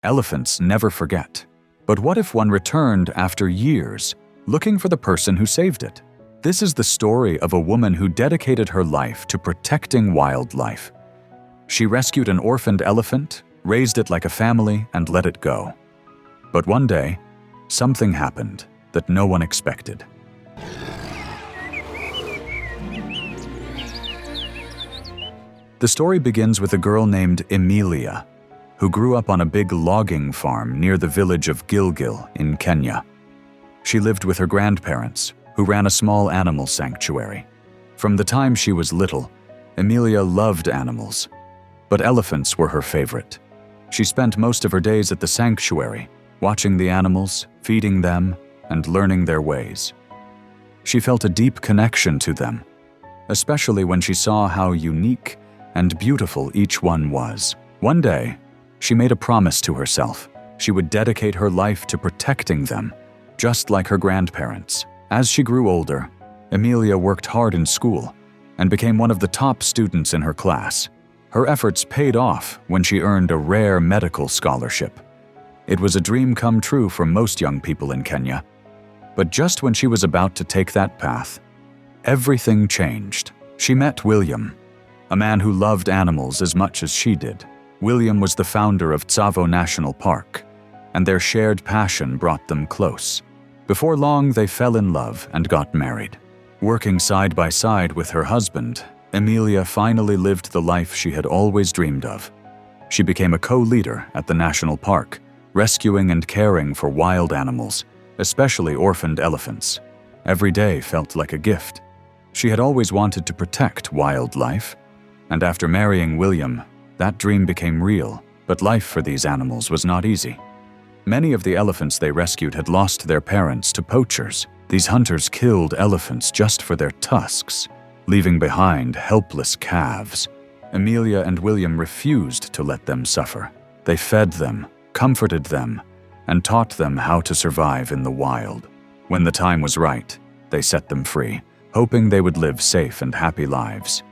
Elephants never forget. But what if one returned after years, looking for the person who saved it? This is the story of a woman who dedicated her life to protecting wildlife. She rescued an orphaned elephant, raised it like a family, and let it go. But one day, something happened that no one expected. The story begins with a girl named Emilia, who grew up on a big logging farm near the village of Gilgil in Kenya. She lived with her grandparents, who ran a small animal sanctuary. From the time she was little, Emilia loved animals, but elephants were her favorite. She spent most of her days at the sanctuary, watching the animals, feeding them, and learning their ways. She felt a deep connection to them, especially when she saw how unique and beautiful each one was. One day, she made a promise to herself. She would dedicate her life to protecting them, just like her grandparents. As she grew older, Emilia worked hard in school and became one of the top students in her class. Her efforts paid off when she earned a rare medical scholarship. It was a dream come true for most young people in Kenya. But just when she was about to take that path, everything changed. She met William, a man who loved animals as much as she did. William was the founder of Tsavo National Park, and their shared passion brought them close. Before long, they fell in love and got married. Working side by side with her husband, Emilia finally lived the life she had always dreamed of. She became a co-leader at the national park, rescuing and caring for wild animals, especially orphaned elephants. Every day felt like a gift. She had always wanted to protect wildlife, and after marrying William, that dream became real. But life for these animals was not easy. Many of the elephants they rescued had lost their parents to poachers. These hunters killed elephants just for their tusks, leaving behind helpless calves. Emilia and William refused to let them suffer. They fed them, comforted them, and taught them how to survive in the wild. When the time was right, they set them free, hoping they would live safe and happy lives.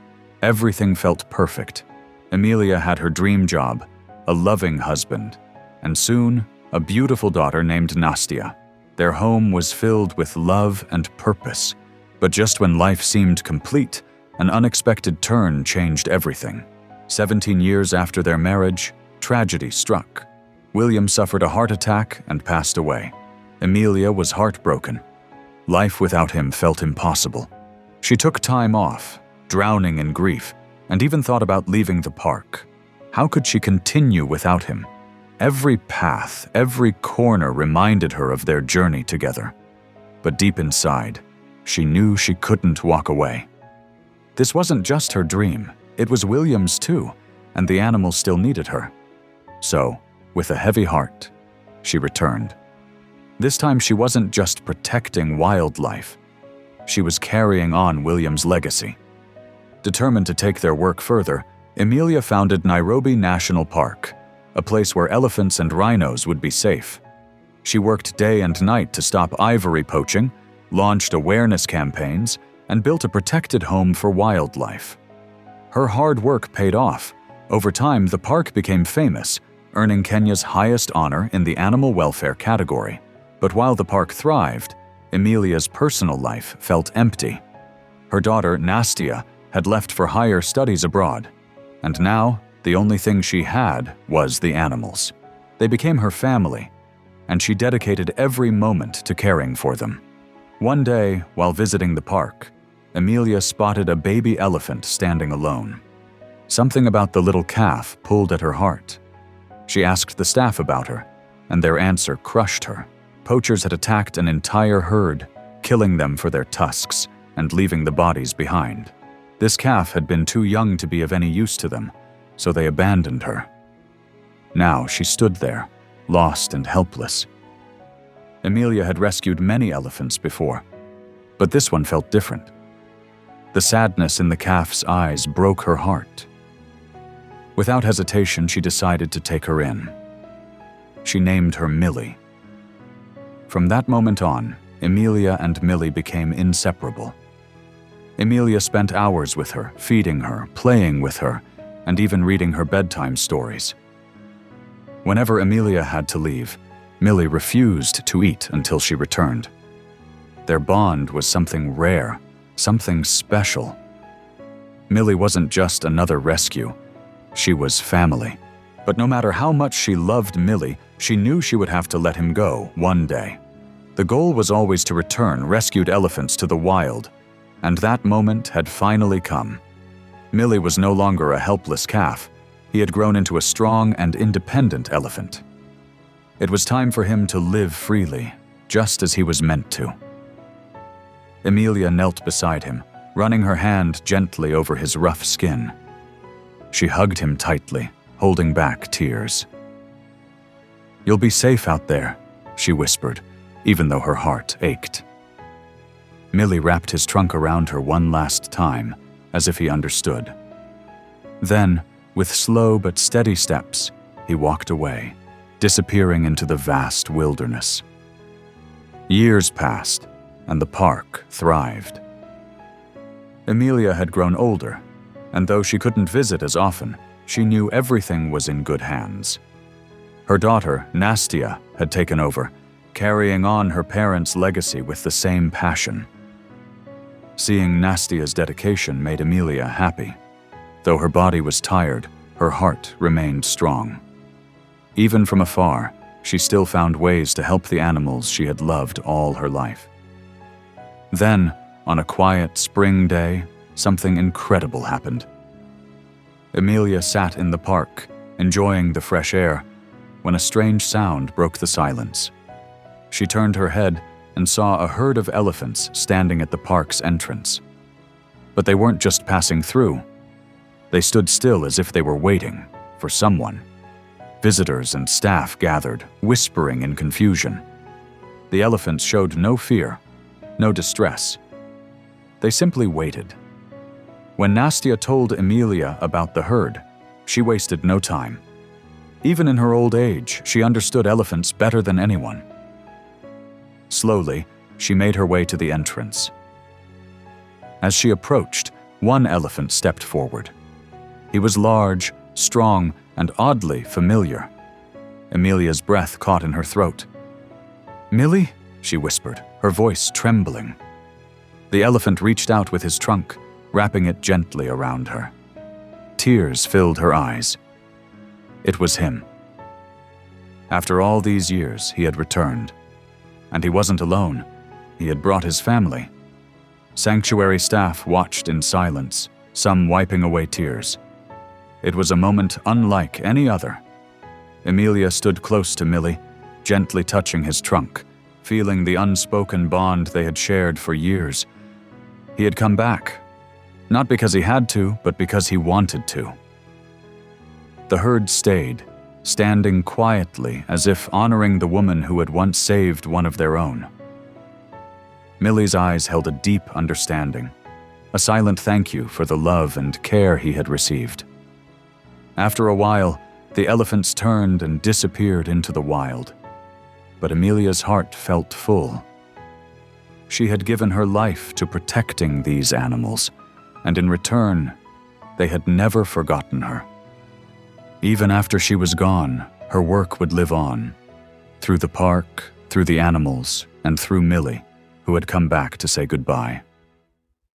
Everything felt perfect. Emilia had her dream job, a loving husband, and soon, a beautiful daughter named Nastia. Their home was filled with love and purpose. But just when life seemed complete, an unexpected turn changed everything. 17 years after their marriage, tragedy struck. William suffered a heart attack and passed away. Emilia was heartbroken. Life without him felt impossible. She took time off, drowning in grief, and even thought about leaving the park. How could she continue without him? Every path, every corner reminded her of their journey together. But deep inside, she knew she couldn't walk away. This wasn't just her dream, it was William's too, and the animals still needed her. So, with a heavy heart, she returned. This time she wasn't just protecting wildlife, she was carrying on William's legacy. Determined to take their work further, Emilia founded Nairobi National Park, a place where elephants and rhinos would be safe. She worked day and night to stop ivory poaching, launched awareness campaigns, and built a protected home for wildlife. Her hard work paid off. Over time, the park became famous, earning Kenya's highest honor in the animal welfare category. But while the park thrived, Emilia's personal life felt empty. Her daughter, Nastia, had left for higher studies abroad, and now the only thing she had was the animals. They became her family, and she dedicated every moment to caring for them. One day, while visiting the park, Emilia spotted a baby elephant standing alone. Something about the little calf pulled at her heart. She asked the staff about her, and their answer crushed her. Poachers had attacked an entire herd, killing them for their tusks and leaving the bodies behind. This calf had been too young to be of any use to them, so they abandoned her. Now she stood there, lost and helpless. Emilia had rescued many elephants before, but this one felt different. The sadness in the calf's eyes broke her heart. Without hesitation, she decided to take her in. She named her Millie. From that moment on, Emilia and Millie became inseparable. Emilia spent hours with her, feeding her, playing with her, and even reading her bedtime stories. Whenever Amelia had to leave, Millie refused to eat until she returned. Their bond was something rare, something special. Millie wasn't just another rescue. She was family. But no matter how much she loved Millie, she knew she would have to let him go one day. The goal was always to return rescued elephants to the wild, and that moment had finally come. Millie was no longer a helpless calf. He had grown into a strong and independent elephant. It was time for him to live freely, just as he was meant to. Amelia knelt beside him, running her hand gently over his rough skin. She hugged him tightly, holding back tears. "You'll be safe out there," she whispered, even though her heart ached. Millie wrapped his trunk around her one last time, as if he understood. Then, with slow but steady steps, he walked away, disappearing into the vast wilderness. Years passed, and the park thrived. Amelia had grown older, and though she couldn't visit as often, she knew everything was in good hands. Her daughter, Nastia, had taken over, carrying on her parents' legacy with the same passion. Seeing Nastia's dedication made Amelia happy. Though her body was tired, her heart remained strong. Even from afar, she still found ways to help the animals she had loved all her life. Then, on a quiet spring day, something incredible happened. Amelia sat in the park, enjoying the fresh air, when a strange sound broke the silence. She turned her head and saw a herd of elephants standing at the park's entrance. But they weren't just passing through. They stood still as if they were waiting for someone. Visitors and staff gathered, whispering in confusion. The elephants showed no fear, no distress. They simply waited. When Nastia told Amelia about the herd, she wasted no time. Even in her old age, she understood elephants better than anyone. Slowly, she made her way to the entrance. As she approached, one elephant stepped forward. He was large, strong, and oddly familiar. Amelia's breath caught in her throat. "Millie?" she whispered, her voice trembling. The elephant reached out with his trunk, wrapping it gently around her. Tears filled her eyes. It was him. After all these years, he had returned. And he wasn't alone. He had brought his family. Sanctuary staff watched in silence, some wiping away tears. It was a moment unlike any other. Amelia stood close to Millie, gently touching his trunk, feeling the unspoken bond they had shared for years. He had come back, not because he had to, but because he wanted to. The herd stayed, standing quietly as if honoring the woman who had once saved one of their own. Millie's eyes held a deep understanding, a silent thank you for the love and care he had received. After a while, the elephants turned and disappeared into the wild. But Amelia's heart felt full. She had given her life to protecting these animals, and in return, they had never forgotten her. Even after she was gone, her work would live on, through the park, through the animals, and through Millie, who had come back to say goodbye.